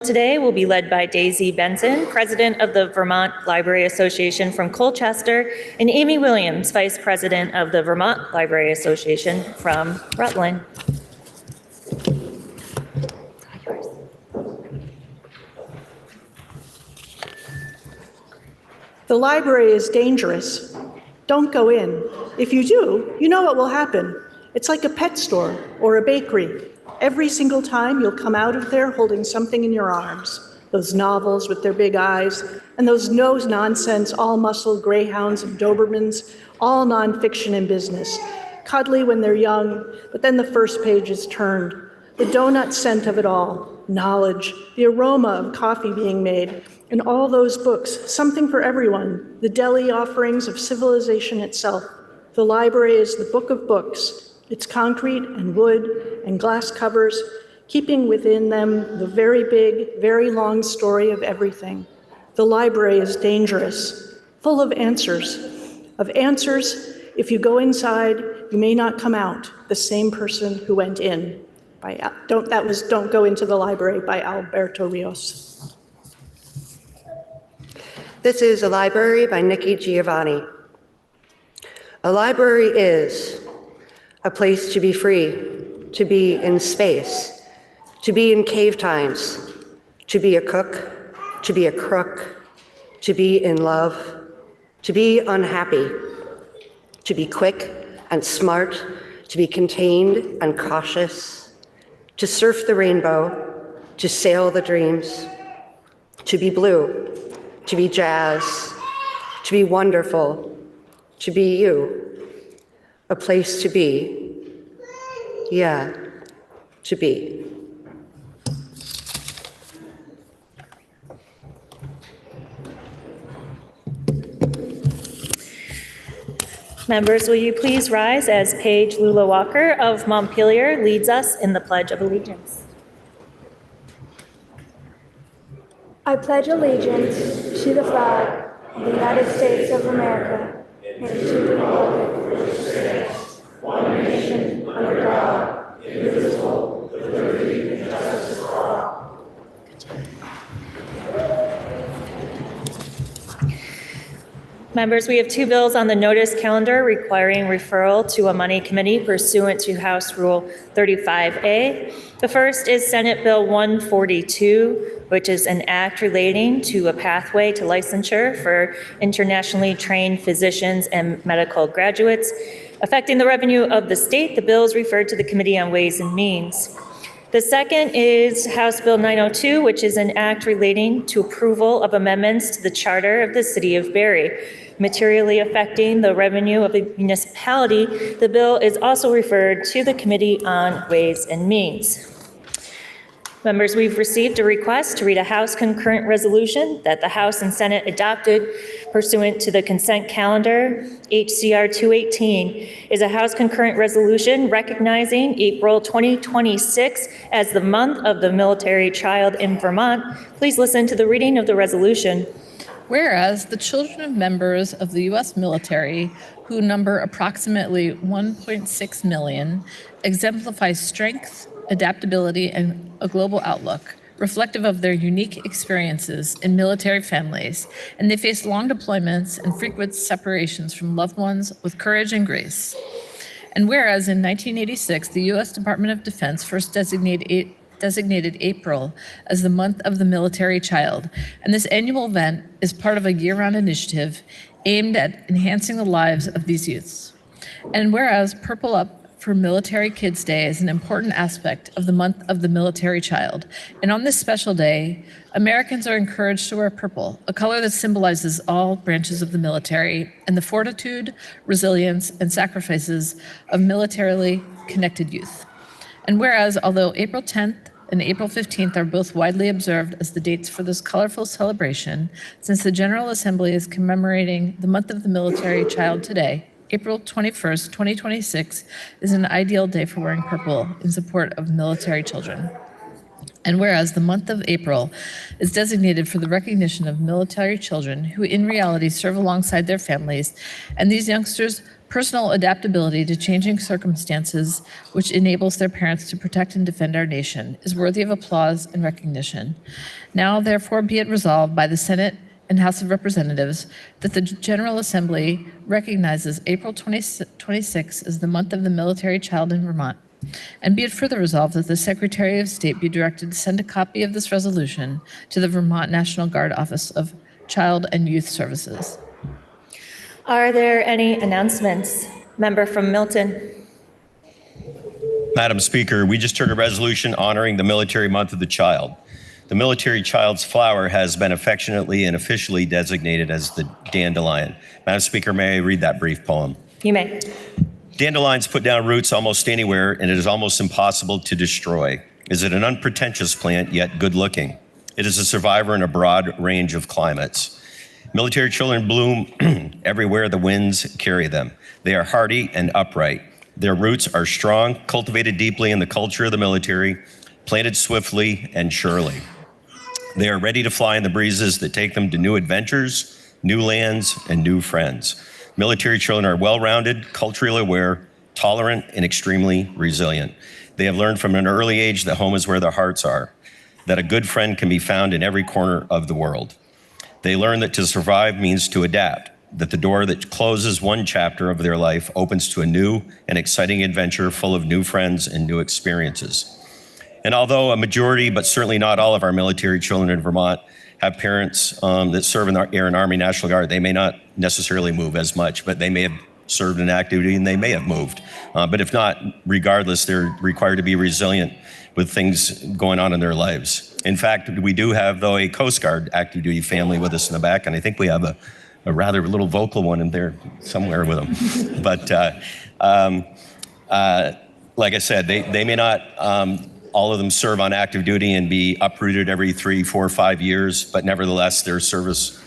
Today will be led by Daisy Benson, President of the Vermont Library Association from Colchester, and Amy Williams, Vice President of the Vermont Library Association from Rutland. The library is dangerous. Don't go in. If you do, you know what will happen. It's like a pet store or a bakery. Every single time you'll come out of there holding something in your arms. Those novels with their big eyes, and those no-nonsense, all-muscle greyhounds and Dobermans, all nonfiction and business. Cuddly when they're young, but then the first page is turned. The donut scent of it all, knowledge, the aroma of coffee being made, and all those books, something for everyone, the deli offerings of civilization itself. The library is the book of books. It's concrete and wood and glass covers, keeping within them the very big, very long story of everything. The library is dangerous, full of answers. If you go inside, you may not come out the same person who went in. Don't Go Into the Library by Alberto Rios. This is A Library by Nikki Giovanni. A library is a place to be free, to be in space, to be in cave times, to be a cook, to be a crook, to be in love, to be unhappy, to be quick and smart, to be contained and cautious, to surf the rainbow, to sail the dreams, to be blue, to be jazz, to be wonderful, to be you. A place to be, yeah, to be. Members, will you please rise as Paige Lula Walker of Montpelier leads us in the Pledge of Allegiance. I pledge allegiance to the flag of the United States of America and to the republic which stands, one nation, under God, indivisible, with liberty and justice for all. Members, we have two bills on the notice calendar requiring referral to a money committee pursuant to House Rule 35A. The first is Senate Bill 142, which is an act relating to a pathway to licensure for internationally trained physicians and medical graduates. Affecting the revenue of the state, the bill is referred to the Committee on Ways and Means. The second is House Bill 902, which is an act relating to approval of amendments to the charter of the City of Barre, materially affecting the revenue of the municipality. The bill is also referred to the Committee on Ways and Means. Members, we've received a request to read a House concurrent resolution that the House and Senate adopted pursuant to the consent calendar. HCR 218 is a House concurrent resolution recognizing April 2026 as the month of the military child in Vermont. Please listen to the reading of the resolution. Whereas the children of members of the U.S. military, who number approximately 1.6 million, exemplify strength, adaptability, and a global outlook, reflective of their unique experiences in military families, and they face long deployments and frequent separations from loved ones with courage and grace. And whereas in 1986, the U.S. Department of Defense first designated April as the month of the military child, and this annual event is part of a year-round initiative aimed at enhancing the lives of these youths. And whereas Purple Up for Military Kids Day is an important aspect of the month of the military child. And on this special day, Americans are encouraged to wear purple, a color that symbolizes all branches of the military and the fortitude, resilience, and sacrifices of militarily connected youth. And whereas, although April 10th and April 15th are both widely observed as the dates for this colorful celebration, since the General Assembly is commemorating the month of the military child today, April 21st, 2026 is an ideal day for wearing purple in support of military children. And whereas the month of April is designated for the recognition of military children who in reality serve alongside their families, and these youngsters personal adaptability to changing circumstances, which enables their parents to protect and defend our nation, is worthy of applause and recognition. Now, therefore, be it resolved by the Senate and House of Representatives that the General Assembly recognizes April 26 as the month of the military child in Vermont. And be it further resolved that the Secretary of State be directed to send a copy of this resolution to the Vermont National Guard Office of Child and Youth Services. Are there any announcements? Member from Milton. Madam Speaker, we just heard a resolution honoring the Military Month of the Child. The military child's flower has been affectionately and officially designated as the dandelion. Madam Speaker, may I read that brief poem? You may. Dandelions put down roots almost anywhere, and it is almost impossible to destroy. Is it an unpretentious plant, yet good-looking? It is a survivor in a broad range of climates. Military children bloom everywhere the winds carry them. They are hardy and upright. Their roots are strong, cultivated deeply in the culture of the military, planted swiftly and surely. They are ready to fly in the breezes that take them to new adventures, new lands, and new friends. Military children are well-rounded, culturally aware, tolerant, and extremely resilient. They have learned from an early age that home is where their hearts are, that a good friend can be found in every corner of the world. They learn that to survive means to adapt, that the door that closes one chapter of their life opens to a new and exciting adventure full of new friends and new experiences. And although a majority, but certainly not all of our military children in Vermont have parents that serve in our Air and Army National Guard, they may not necessarily move as much, but they may have served in active duty and they may have moved. But if not, regardless, they're required to be resilient with things going on in their lives. In fact, we do have, though, a Coast Guard active duty family with us in the back, and I think we have a rather little vocal one in there somewhere with them. But like I said, they may not all of them serve on active duty and be uprooted every 3, 4, 5 years, but nevertheless, their service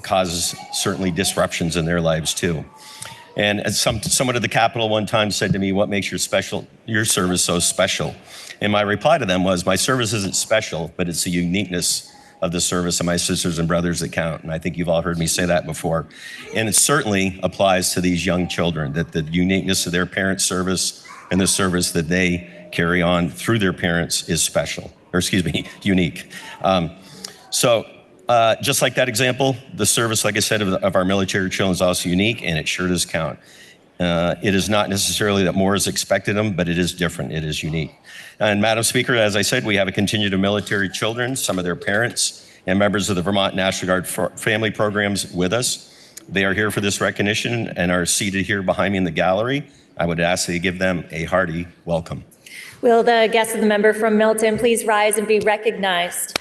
causes certainly disruptions in their lives too. And as someone at the Capitol one time said to me, "What makes your service so special?" And my reply to them was, my service isn't special, but it's the uniqueness of the service of my sisters and brothers that count. And I think you've all heard me say that before. And it certainly applies to these young children, that the uniqueness of their parents' service and the service that they carry on through their parents is special, or excuse me, unique. Just like that example, the service, like I said, of our military children is also unique, and it sure does count. It is not necessarily that more is expected of them, but it is different, it is unique. And Madam Speaker, as I said, we have a contingent of military children, some of their parents, and members of the Vermont National Guard family programs with us. They are here for this recognition and are seated here behind me in the gallery. I would ask that you give them a hearty welcome. Will the guest of the member from Milton please rise and be recognized?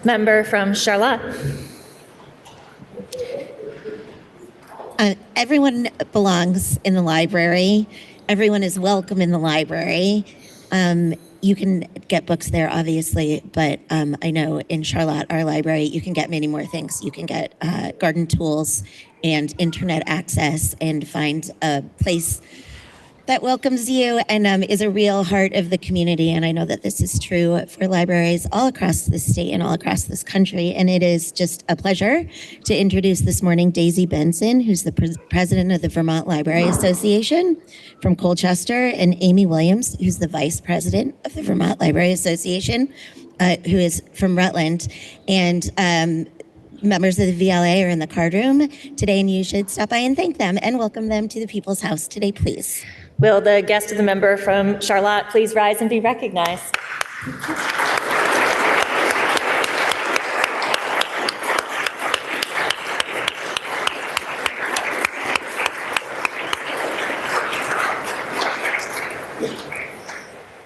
Member from Charlotte. Everyone belongs in the library. Everyone is welcome in the library. You can get books there, obviously, but I know in Charlotte, our library, you can get many more things. You can get garden tools and internet access and find a place that welcomes you and is a real heart of the community. And I know that this is true for libraries all across the state and all across this country. And it is just a pleasure to introduce this morning Daisy Benson, who's the president of the Vermont Library Association from Colchester, and Amy Williams, who's the vice president of the Vermont Library Association, who is from Rutland. And members of the VLA are in the card room today, and you should stop by and thank them and welcome them to the People's House today, please. Will the guest of the member from Charlotte please rise and be recognized?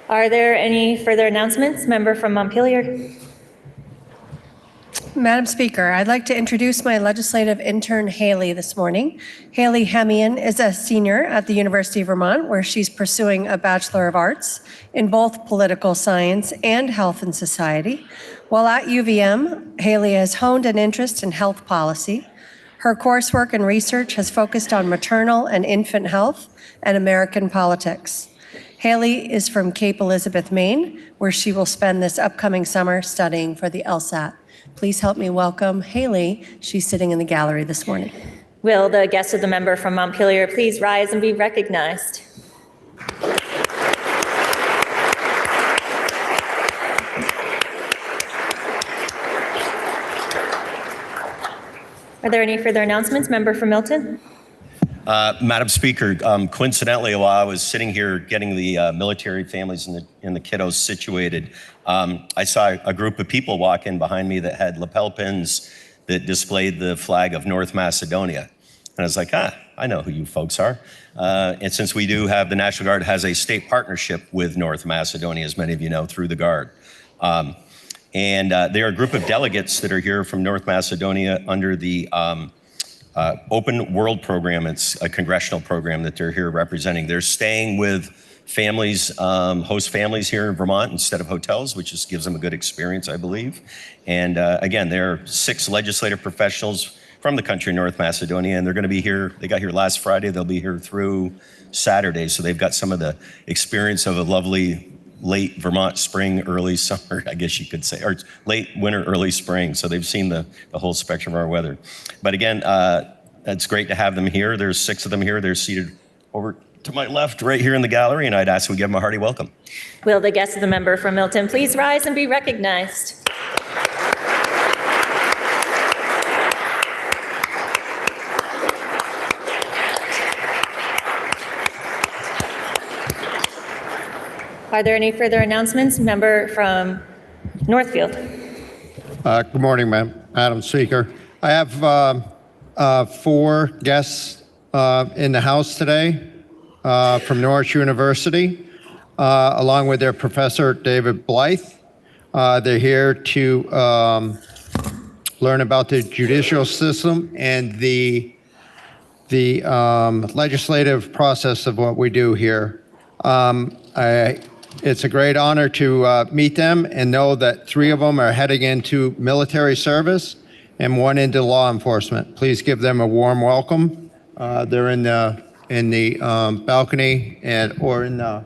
Are there any further announcements? Member from Montpelier. Madam Speaker, I'd like to introduce my legislative intern, Haley, this morning. Haley Hemian is a senior at the University of Vermont, where she's pursuing a Bachelor of Arts in both political science and health and society. While at UVM, Haley has honed an interest in health policy. Her coursework and research has focused on maternal and infant health and American politics. Haley is from Cape Elizabeth, Maine, where she will spend this upcoming summer studying for the LSAT. Please help me welcome Haley. She's sitting in the gallery this morning. Will the guest of the member from Montpelier please rise and be recognized? Are there any further announcements? Member from Milton? Madam Speaker, coincidentally, while I was sitting here getting the military families and the kiddos situated, I saw a group of people walk in behind me that had lapel pins that displayed the flag of North Macedonia. And I was like, I know who you folks are. And since we do have, the National Guard has a state partnership with North Macedonia, as many of you know, through the Guard. And there are a group of delegates that are here from North Macedonia under the Open World Program. It's a congressional program that they're here representing. They're staying with families, host families here in Vermont instead of hotels, which just gives them a good experience, I believe. And again, there are 6 legislative professionals from the country of North Macedonia, and they're going to be here. They got here last Friday. They'll be here through Saturday. So they've got some of the experience of a lovely late Vermont spring, early summer, I guess you could say, or late winter, early spring. So they've seen the whole spectrum of our weather. But again, it's great to have them here. There's 6 of them here. They're seated over to my left, right here in the gallery, and I'd ask we give them a hearty welcome. Will the guest of the member from Milton please rise and be recognized? Are there any further announcements? Member from Northfield. Good morning, Madam Speaker. I have 4 guests in the House today from Norwich University, along with their professor, David Blythe. They're here to learn about the judicial system and the legislative process of what we do here. It's a great honor to meet them and know that 3 of them are heading into military service and 1 into law enforcement. Please give them a warm welcome. They're in the balcony or in the,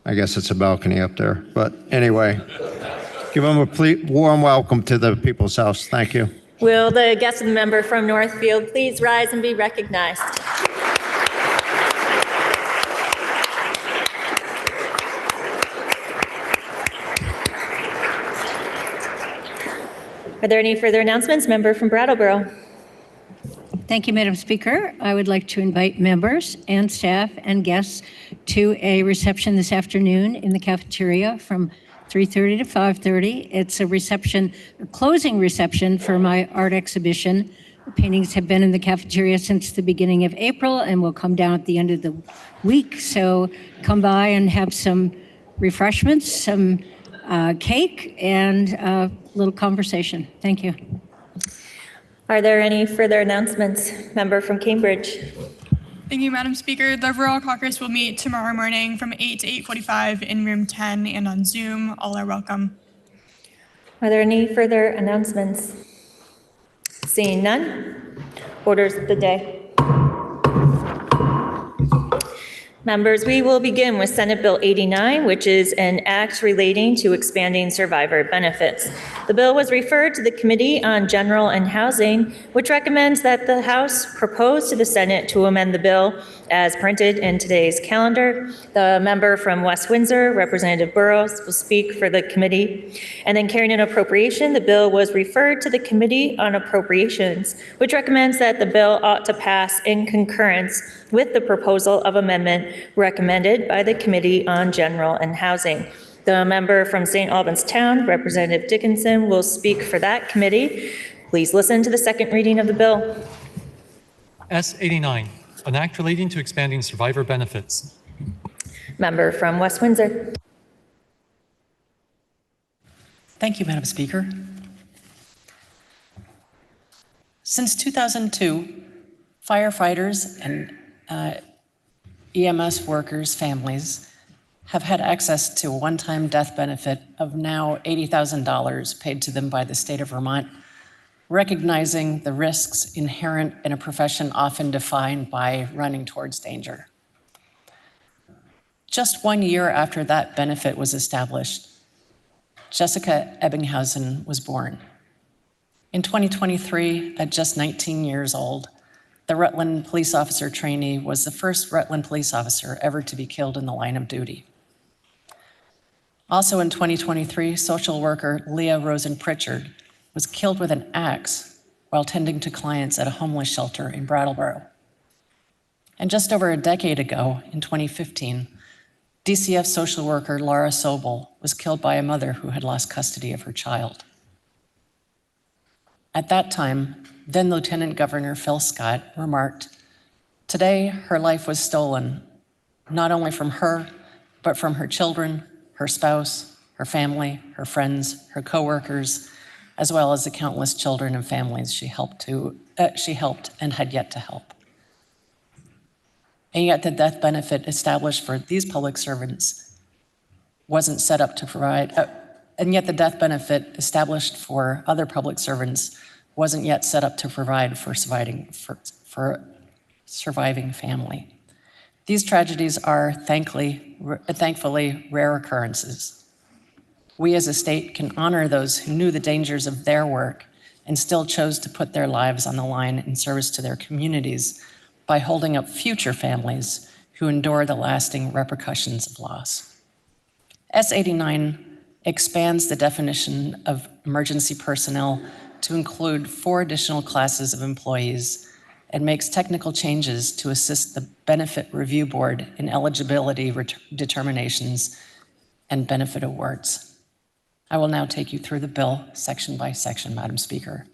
I guess it's a balcony up there. But anyway, give them a warm welcome to the People's House. Thank you. Will the guest of the member from Northfield please rise and be recognized? Are there any further announcements? Member from Brattleboro. Thank you, Madam Speaker. I would like to invite members and staff and guests to a reception this afternoon in the cafeteria from 3:30 to 5:30. It's a reception, a closing reception for my art exhibition. The paintings have been in the cafeteria since the beginning of April and will come down at the end of the week. So come by and have some refreshments, some cake, and a little conversation. Thank you. Are there any further announcements? Member from Cambridge. Thank you, Madam Speaker. The Rural Caucus will meet tomorrow morning from 8 to 8:45 in room 10 and on Zoom. All are welcome. Are there any further announcements? Seeing none, orders of the day. Members, we will begin with Senate Bill 89, which is an act relating to expanding survivor benefits. The bill was referred to the Committee on General and Housing, which recommends that the House propose to the Senate to amend the bill as printed in today's calendar. The member from West Windsor, Representative Burrows, will speak for the committee. And then carrying an appropriation, the bill was referred to the Committee on Appropriations, which recommends that the bill ought to pass in concurrence with the proposal of amendment recommended by the Committee on General and Housing. The member from St. Albans Town, Representative Dickinson, will speak for that committee. Please listen to the second reading of the bill. S89, an act relating to expanding survivor benefits. Member from West Windsor. Thank you, Madam Speaker. Since 2002, firefighters and EMS workers' families have had access to a one-time death benefit of now $80,000 paid to them by the state of Vermont, recognizing the risks inherent in a profession often defined by running towards danger. Just 1 year after that benefit was established, Jessica Ebbinghausen was born. In 2023, at just 19 years old, the Rutland police officer trainee was the first Rutland police officer ever to be killed in the line of duty. Also in 2023, social worker Leah Rosen Pritchard was killed with an axe while tending to clients at a homeless shelter in Brattleboro. And just over a decade ago, in 2015, DCF social worker Laura Sobel was killed by a mother who had lost custody of her child. At that time, then Lieutenant Governor Phil Scott remarked, "Today, her life was stolen, not only from her, but from her children, her spouse, her family, her friends, her coworkers, as well as the countless children and families she helped and had yet to help." And yet the death benefit established for these public servants wasn't set up to provide, and yet the death benefit established for other public servants wasn't yet set up to provide for surviving family. These tragedies are thankfully rare occurrences. We as a state can honor those who knew the dangers of their work and still chose to put their lives on the line in service to their communities by holding up future families who endure the lasting repercussions of loss. S89 expands the definition of emergency personnel to include 4 additional classes of employees and makes technical changes to assist the Benefit Review Board in eligibility determinations and benefit awards. I will now take you through the bill section by section, Madam Speaker.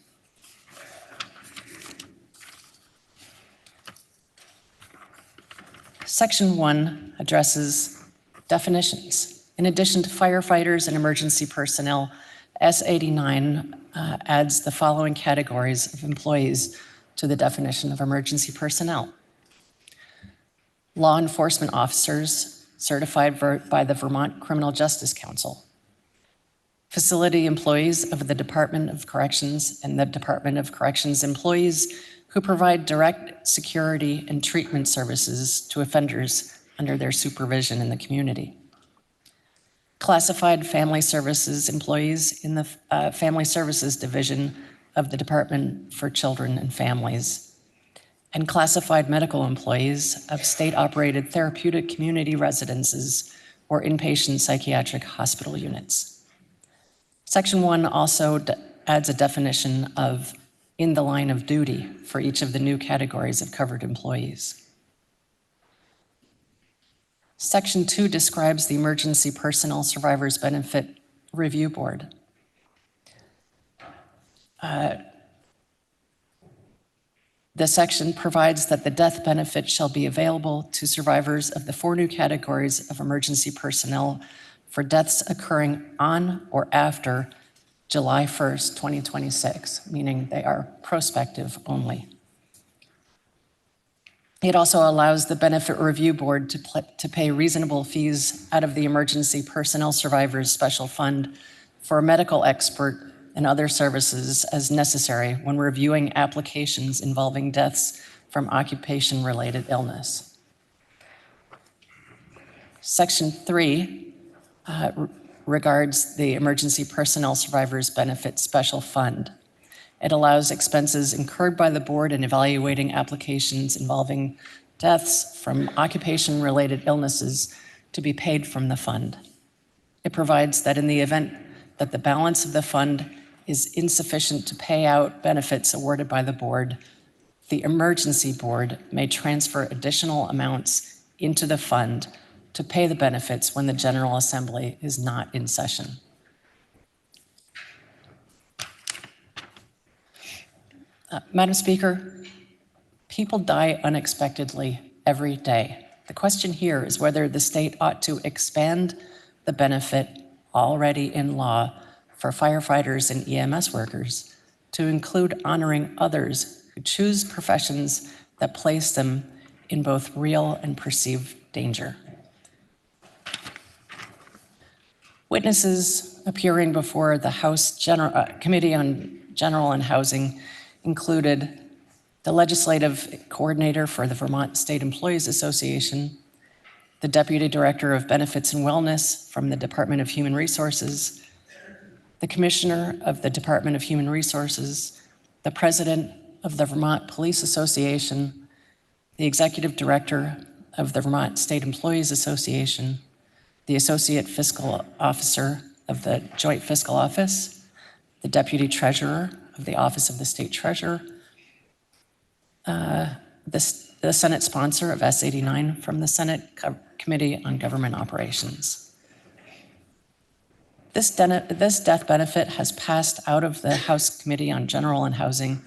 Section 1 addresses definitions. In addition to firefighters and emergency personnel, S89 adds the following categories of employees to the definition of emergency personnel: law enforcement officers certified by the Vermont Criminal Justice Council, facility employees of the Department of Corrections and the Department of Corrections employees who provide direct security and treatment services to offenders under their supervision in the community, classified family services employees in the Family Services Division of the Department for Children and Families, and classified medical employees of state-operated therapeutic community residences or inpatient psychiatric hospital units. Section 1 also adds a definition of in the line of duty for each of the new categories of covered employees. Section 2 describes the Emergency Personnel Survivors Benefit Review Board. The section provides that the death benefit shall be available to survivors of the 4 new categories of emergency personnel for deaths occurring on or after July 1st, 2026, meaning they are prospective only. It also allows the Benefit Review Board to pay reasonable fees out of the Emergency Personnel Survivors Special Fund for a medical expert and other services as necessary when reviewing applications involving deaths from occupation-related illness. Section 3 regards the Emergency Personnel Survivors Benefit Special Fund. It allows expenses incurred by the board in evaluating applications involving deaths from occupation-related illnesses to be paid from the fund. It provides that in the event that the balance of the fund is insufficient to pay out benefits awarded by the board, the emergency board may transfer additional amounts into the fund to pay the benefits when the General Assembly is not in session. Madam Speaker, people die unexpectedly every day. The question here is whether the state ought to expand the benefit already in law for firefighters and EMS workers to include honoring others who choose professions that place them in both real and perceived danger. Witnesses appearing before the House Committee on General and Housing included the legislative coordinator for the Vermont State Employees Association, the Deputy Director of Benefits and Wellness from the Department of Human Resources, the Commissioner of the Department of Human Resources, the President of the Vermont Police Association, the Executive Director of the Vermont State Employees Association, the Associate Fiscal Officer of the Joint Fiscal Office, the Deputy Treasurer of the Office of the State Treasurer, the Senate sponsor of S89 from the Senate Committee on Government Operations. This death benefit has passed out of the House Committee on General and Housing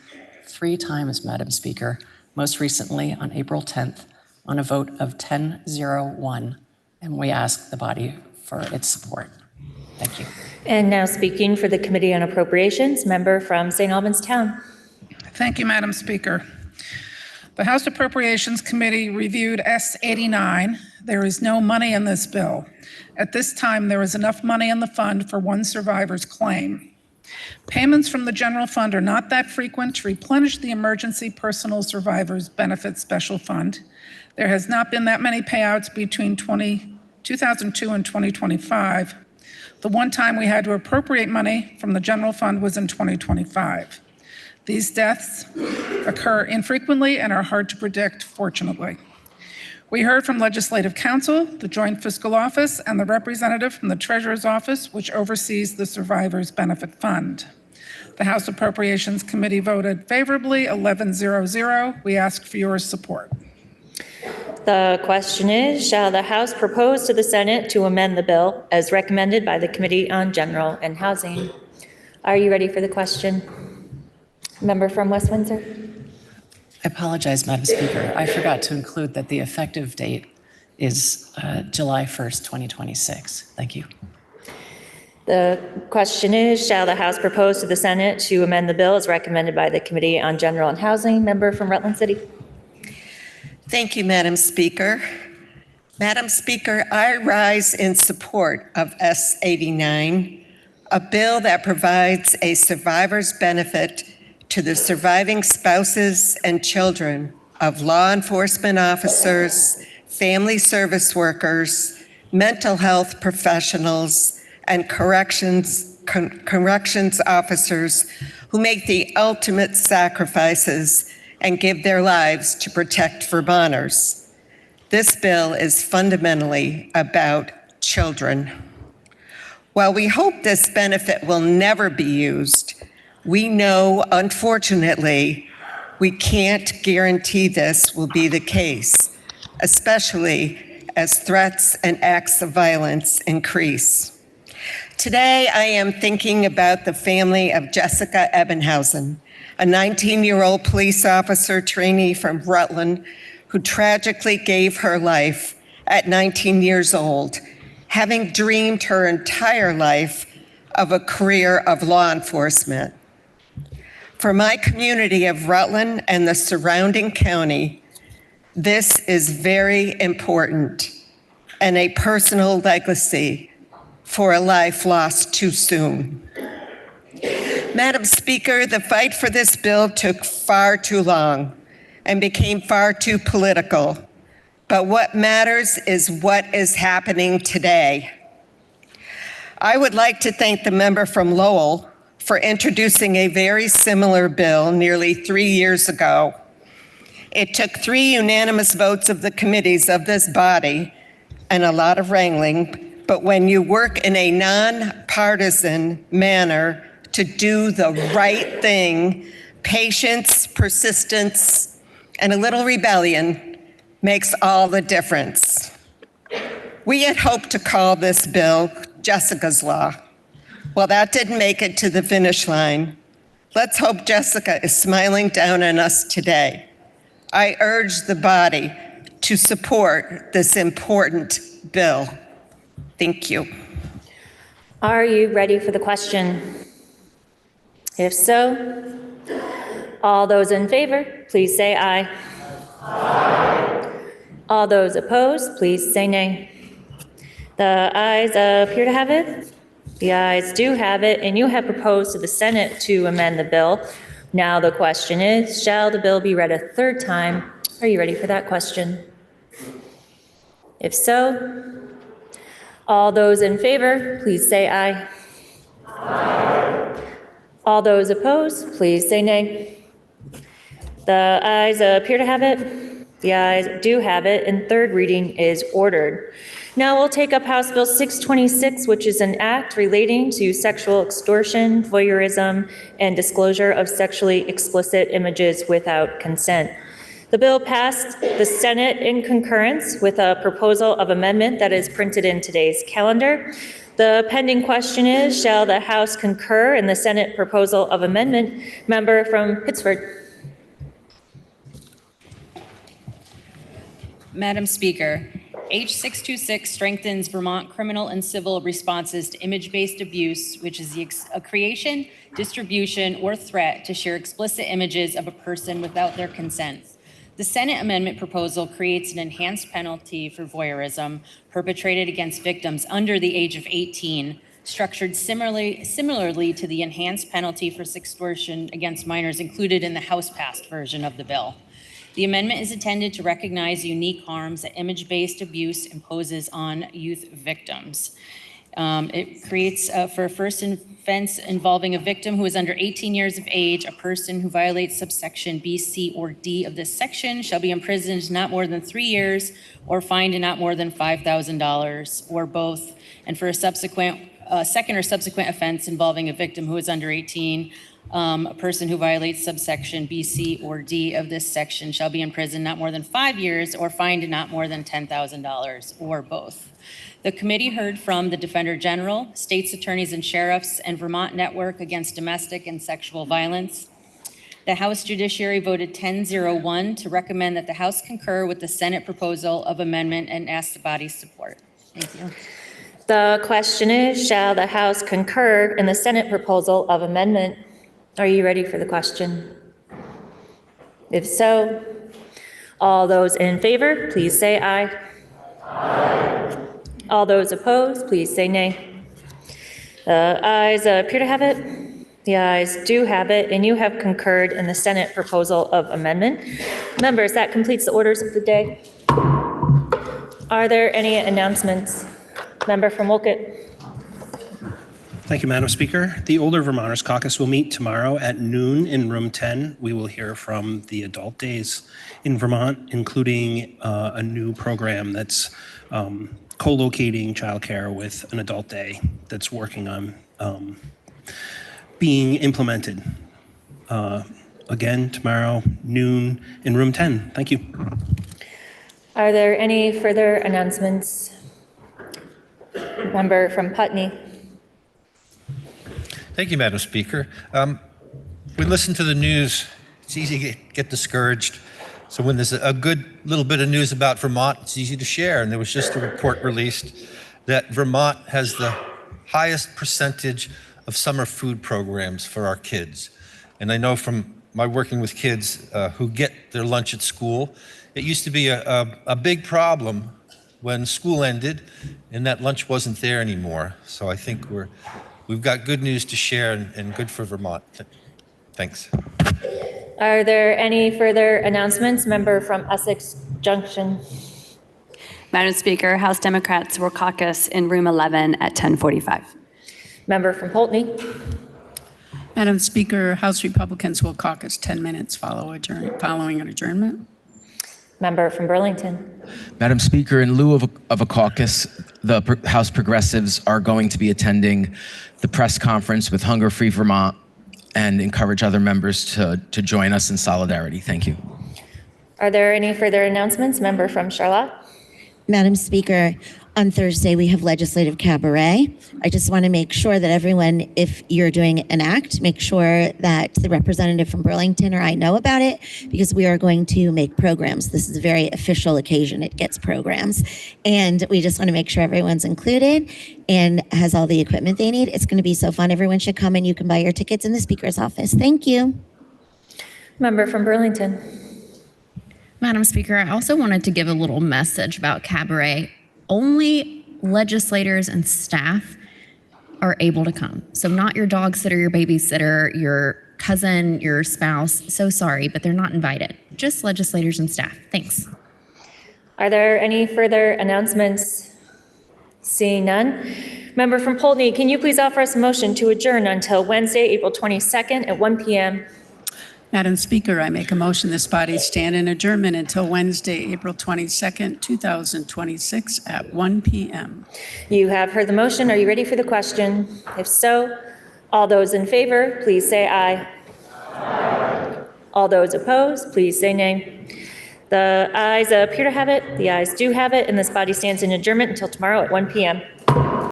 3 times, Madam Speaker, most recently on April 10th on a vote of 10-0-1, and we ask the body for its support. Thank you. And now speaking for the Committee on Appropriations, member from St. Albans Town. Thank you, Madam Speaker. The House Appropriations Committee reviewed S89. There is no money in this bill. At this time, there is enough money in the fund for one survivor's claim. Payments from the general fund are not that frequent to replenish the Emergency Personal Survivors Benefit Special Fund. There has not been that many payouts between 2002 and 2025. The one time we had to appropriate money from the general fund was in 2025. These deaths occur infrequently and are hard to predict, fortunately. We heard from Legislative Counsel, the Joint Fiscal Office, and the representative from the Treasurer's Office, which oversees the Survivors Benefit Fund. The House Appropriations Committee voted favorably, 11-0-0. We ask for your support. The question is, shall the House propose to the Senate to amend the bill as recommended by the Committee on General and Housing? Are you ready for the question? Member from West Windsor. I apologize, Madam Speaker. I forgot to include that the effective date is July 1st, 2026. Thank you. The question is, shall the House propose to the Senate to amend the bill as recommended by the Committee on General and Housing? Member from Rutland City. Thank you, Madam Speaker. Madam Speaker, I rise in support of S89, a bill that provides a survivor's benefit to the surviving spouses and children of law enforcement officers, family service workers, mental health professionals, and corrections officers who make the ultimate sacrifices and give their lives to protect Vermonters. This bill is fundamentally about children. While we hope this benefit will never be used, we know, unfortunately, we can't guarantee this will be the case, especially as threats and acts of violence increase. Today, I am thinking about the family of Jessica Ebenhausen, a 19-year-old police officer trainee from Rutland who tragically gave her life at 19 years old, having dreamed her entire life of a career of law enforcement. For my community of Rutland and the surrounding county, this is very important and a personal legacy for a life lost too soon. Madam Speaker, the fight for this bill took far too long and became far too political. But what matters is what is happening today. I would like to thank the member from Lowell for introducing a very similar bill nearly 3 years ago. It took 3 unanimous votes of the committees of this body and a lot of wrangling, but when you work in a nonpartisan manner to do the right thing, patience, persistence, and a little rebellion makes all the difference. We had hoped to call this bill Jessica's Law. Well, that didn't make it to the finish line. Let's hope Jessica is smiling down on us today. I urge the body to support this important bill. Thank you. Are you ready for the question? If so, all those in favor, please say aye. All those opposed, please say nay. The ayes appear to have it. The ayes do have it, and you have proposed to the Senate to amend the bill. Now the question is, shall the bill be read a third time? Are you ready for that question? If so, all those in favor, please say aye. All those opposed, please say nay. The ayes appear to have it. The ayes do have it, and third reading is ordered. Now we'll take up House Bill 626, which is an act relating to sexual extortion, voyeurism, and disclosure of sexually explicit images without consent. The bill passed the Senate in concurrence with a proposal of amendment that is printed in today's calendar. The pending question is, shall the House concur in the Senate proposal of amendment? Member from Pittsford. Madam Speaker, H626 strengthens Vermont criminal and civil responses to image-based abuse, which is a creation, distribution, or threat to share explicit images of a person without their consent. The Senate amendment proposal creates an enhanced penalty for voyeurism perpetrated against victims under the age of 18, structured similarly to the enhanced penalty for sextortion against minors included in the House-passed version of the bill. The amendment is intended to recognize unique harms that image-based abuse imposes on youth victims. It creates, for a first offense involving a victim who is under 18 years of age, a person who violates subsection B, C, or D of this section shall be imprisoned not more than 3 years or fined not more than $5,000 or both. And for a second or subsequent offense involving a victim who is under 18, a person who violates subsection B, C, or D of this section shall be imprisoned not more than 5 years or fined not more than $10,000 or both. The committee heard from the Defender General, states attorneys and sheriffs, and Vermont Network Against Domestic and Sexual Violence. The House Judiciary voted 10-0-1 to recommend that the House concur with the Senate proposal of amendment and ask the body's support. Thank you. The question is, shall the House concur in the Senate proposal of amendment? Are you ready for the question? If so, all those in favor, please say aye. All those opposed, please say nay. The ayes appear to have it. The ayes do have it, and you have concurred in the Senate proposal of amendment. Members, that completes the orders of the day. Are there any announcements? Member from Wolcott. Thank you, Madam Speaker. The Older Vermonters Caucus will meet tomorrow at noon in room 10. We will hear from the adult days in Vermont, including a new program that's co-locating childcare with an adult day that's working on being implemented. Again, tomorrow, noon in room 10. Thank you. Are there any further announcements? Member from Putney. Thank you, Madam Speaker. We listen to the news. It's easy to get discouraged. So when there's a good little bit of news about Vermont, it's easy to share. And there was just a report released that Vermont has the highest percentage of summer food programs for our kids. And I know from my working with kids who get their lunch at school, it used to be a big problem when school ended and that lunch wasn't there anymore. So I think we've got good news to share and good for Vermont. Thanks. Are there any further announcements? Member from Essex Junction. Madam Speaker, House Democrats will caucus in room 11 at 10:45. Member from Poultney. Madam Speaker, House Republicans will caucus 10 minutes following an adjournment. Member from Burlington. Madam Speaker, in lieu of a caucus, the House Progressives are going to be attending the press conference with Hunger Free Vermont and encourage other members to join us in solidarity. Thank you. Are there any further announcements? Member from Charlotte. Madam Speaker, On Thursday, we have legislative cabaret. I just want to make sure that everyone, if you're doing an act, make sure that the representative from Burlington or I know about it, because we are going to make programs. This is a very official occasion. It gets programs. And we just want to make sure everyone's included and has all the equipment they need. It's going to be so fun. Everyone should come and you can buy your tickets in the speaker's office. Thank you. Member from Burlington. Madam Speaker, I also wanted to give a little message about cabaret. Only legislators and staff are able to come. So not your dog sitter, your babysitter, your cousin, your spouse. So sorry, but they're not invited. Just legislators and staff. Thanks. Are there any further announcements? Seeing none. Member from Poultney, can you please offer us a motion to adjourn until Wednesday, April 22nd at 1 p.m.? Madam Speaker, I make a motion this body stand in adjournment until Wednesday, April 22nd, 2026 at 1 p.m. You have heard the motion. Are you ready for the question? If so, all those in favor, please say aye. Aye. All those opposed, please say nay. The ayes appear to have it. The ayes do have it, and this body stands in adjournment until tomorrow at 1 p.m.